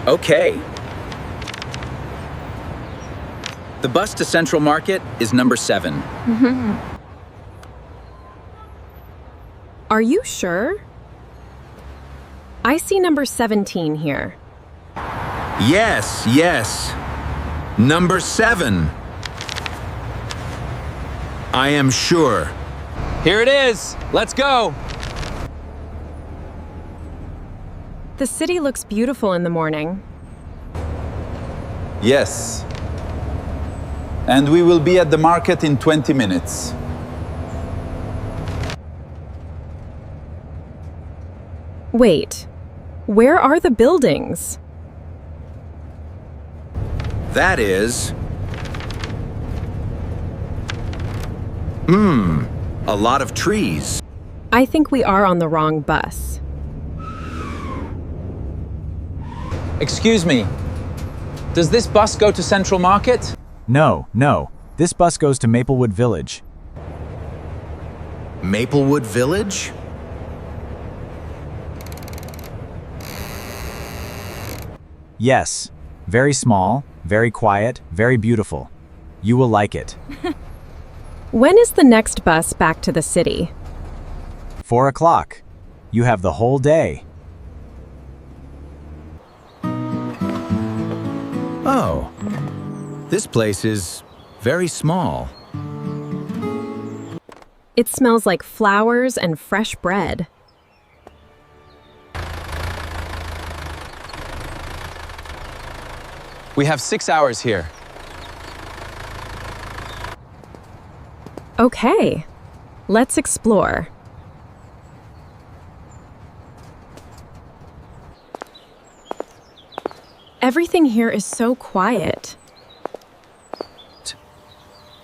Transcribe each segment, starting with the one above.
Okay. The bus to Central Market is number 7. Are you sure? I see number 17 here. Yes, yes. Number 7. I am sure. Here it is. Let's go. The city looks beautiful in the morning. Yes. And we will be at the market in 20 minutes. Wait, where are the buildings? That is... a lot of trees. I think we are on the wrong bus. Excuse me. Does this bus go to Central Market? No. This bus goes to Maplewood Village. Maplewood Village? Yes. Very small, very quiet, very beautiful. You will like it. When is the next bus back to the city? 4 o'clock. You have the whole day. Oh. This place is very small. It smells like flowers and fresh bread. We have 6 hours here. Okay, let's explore. Everything here is so quiet.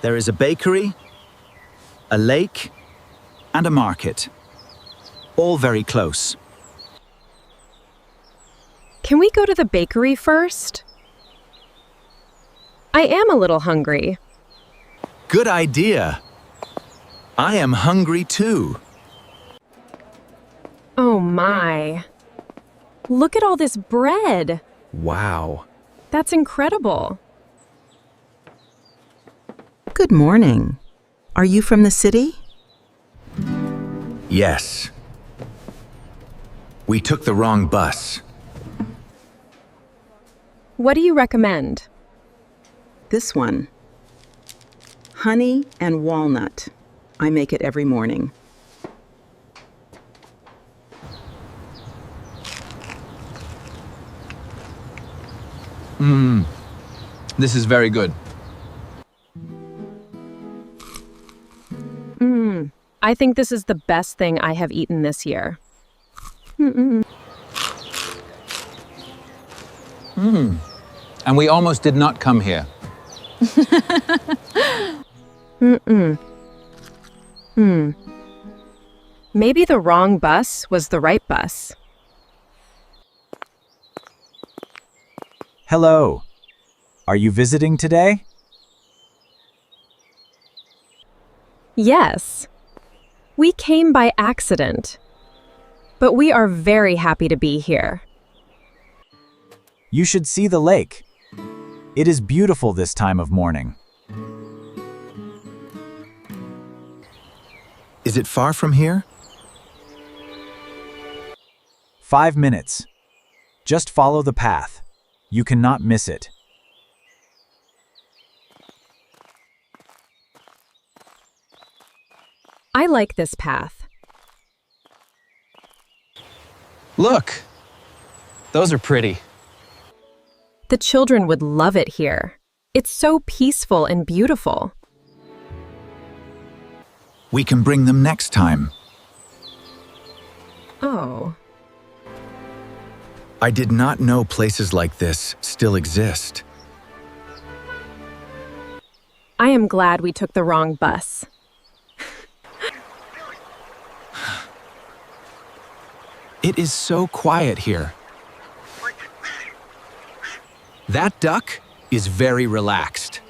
There is a bakery, a lake, and a market. All very close. Can we go to the bakery first? I am a little hungry. Good idea. I am hungry too. Oh my. Look at all this bread. Wow. That's incredible. Good morning. Are you from the city? Yes. We took the wrong bus. What do you recommend? This one. Honey and walnut. I make it every morning. This is very good. I think this is the best thing I have eaten this year. And we almost did not come here. Maybe the wrong bus was the right bus. Hello. Are you visiting today? Yes. We came by accident. But we are very happy to be here. You should see the lake. It is beautiful this time of morning. Is it far from here? 5 minutes. Just follow the path. You cannot miss it. I like this path. Look. Those are pretty. The children would love it here. It's so peaceful and beautiful. We can bring them next time. Oh. I did not know places like this still exist. I am glad we took the wrong bus. It is so quiet here. That duck is very relaxed.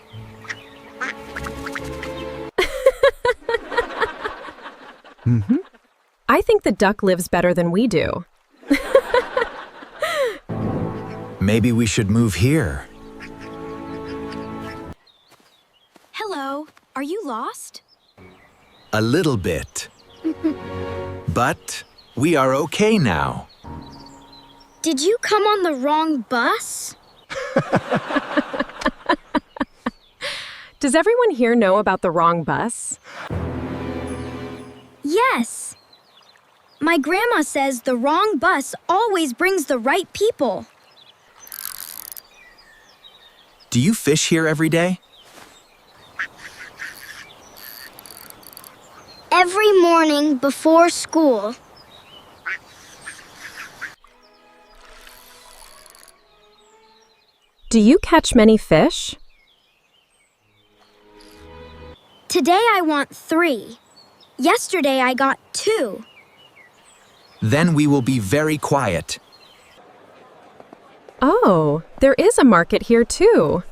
I think the duck lives better than we do. Maybe we should move here. Hello, are you lost? A little bit. But we are okay now. Did you come on the wrong bus? Does everyone here know about the wrong bus? Yes. My grandma says the wrong bus always brings the right people. Do you fish here every day? Every morning before school. Do you catch many fish? Today I want 3. Yesterday I got 2. Then we will be very quiet. Oh, there is a market here too.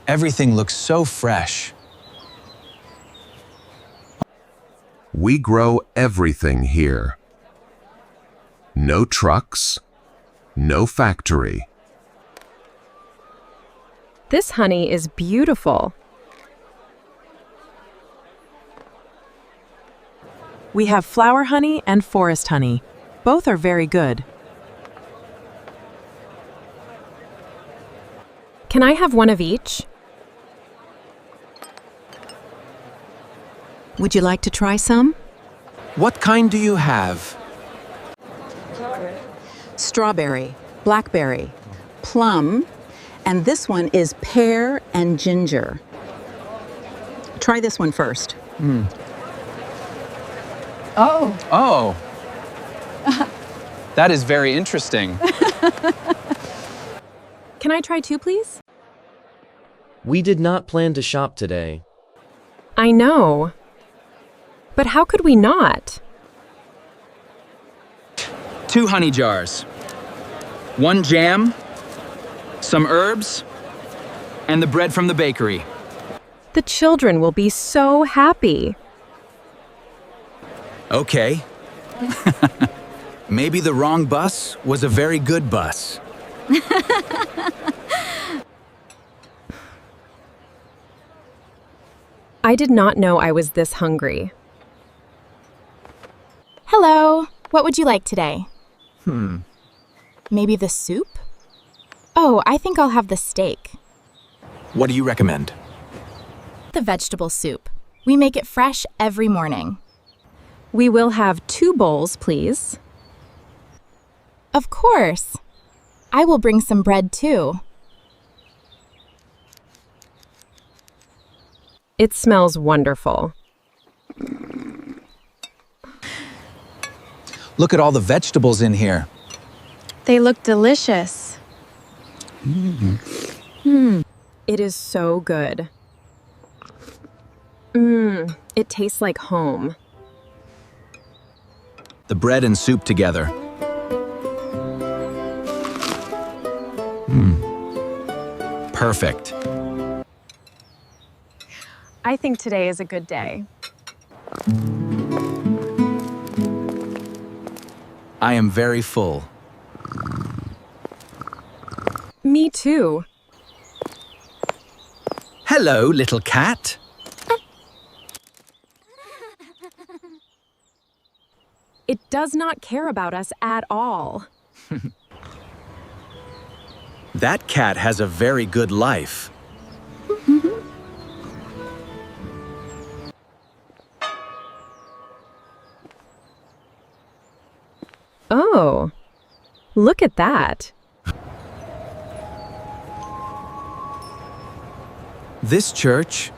Everything looks so fresh. We grow everything here. No trucks, no factory. This honey is beautiful. We have flower honey and forest honey. Both are very good. Can I have one of each? Would you like to try some? What kind do you have? Strawberry, blackberry, plum, and this one is pear and ginger. Try this one first. Oh. That is very interesting. Can I try 2, please? We did not plan to shop today. I know. But how could we not? 2 honey jars. 1 jam, some herbs, and the bread from the bakery. The children will be so happy. Okay. Maybe the wrong bus was a very good bus. I did not know I was this hungry. Hello, what would you like today? Maybe the soup? Oh, I think I'll have the steak. What do you recommend? The vegetable soup. We make it fresh every morning. We will have 2 bowls, please. Of course. I will bring some bread too. It smells wonderful. Look at all the vegetables in here. They look delicious. It is so good. It tastes like home. The bread and soup together. Perfect. I think today is a good day. I am very full. Me too. Hello, little cat. It does not care about us at all. That cat has a very good life. Oh, look at that. This church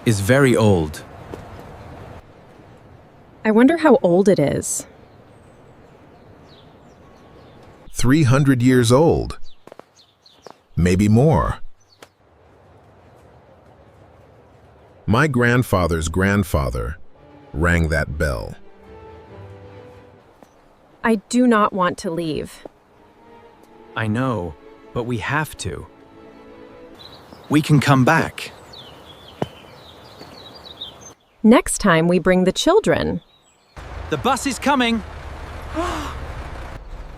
is very old. I wonder how old it is. 300 years old. Maybe more. My grandfather's grandfather rang that bell. I do not want to leave. I know, but we have to. We can come back. Next time we bring the children. The bus is coming.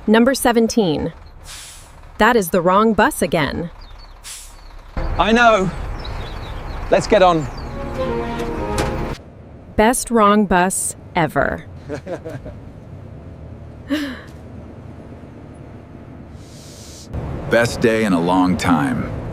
Number 17. That is the wrong bus again. I know. Let's get on. Best wrong bus ever. Best day in a long time.